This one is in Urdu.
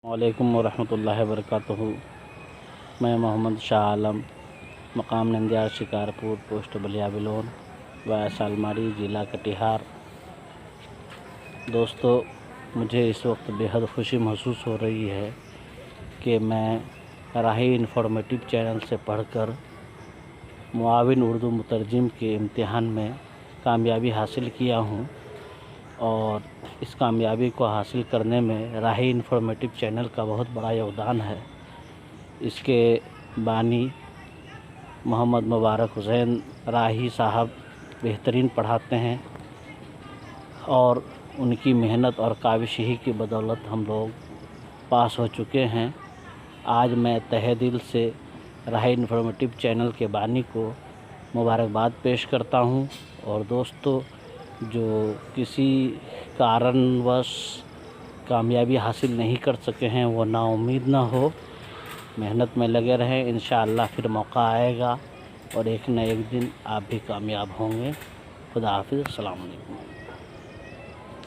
وعلیکم ورحمۃ اللہ وبرکاتہ۔ میں محمد شاہ عالم، مقام نندیار شکارپور، پوسٹ بلیا بلون، ضلع سالماری، ضلع کٹیہار۔ دوستو، مجھے اس وقت بےحد خوشی محسوس ہو رہی ہے کہ میں راہی انفارمیٹو چینل سے پڑھ کر معاون اردو مترجم کے امتحان میں کامیابی حاصل کیا ہوں، اور اس کامیابی کو حاصل کرنے میں راہی انفارمیٹو چینل کا بہت بڑا یوگدان ہے۔ اس کے بانی محمد مبارک حسین راہی صاحب بہترین پڑھاتے ہیں، اور ان کی محنت اور کاوش ہی کی بدولت ہم لوگ پاس ہو چکے ہیں۔ آج میں تہہ دل سے راہی انفارمیٹو چینل کے بانی کو مبارکباد پیش کرتا ہوں، اور دوستو، جو کسی کارن کامیابی حاصل نہیں کر سکے ہیں وہ نا امید نہ ہو، محنت میں لگے رہیں، انشاءاللہ پھر موقع آئے گا اور ایک نہ ایک دن آپ بھی کامیاب ہوں گے۔ خدا حافظ، السلام علیکم۔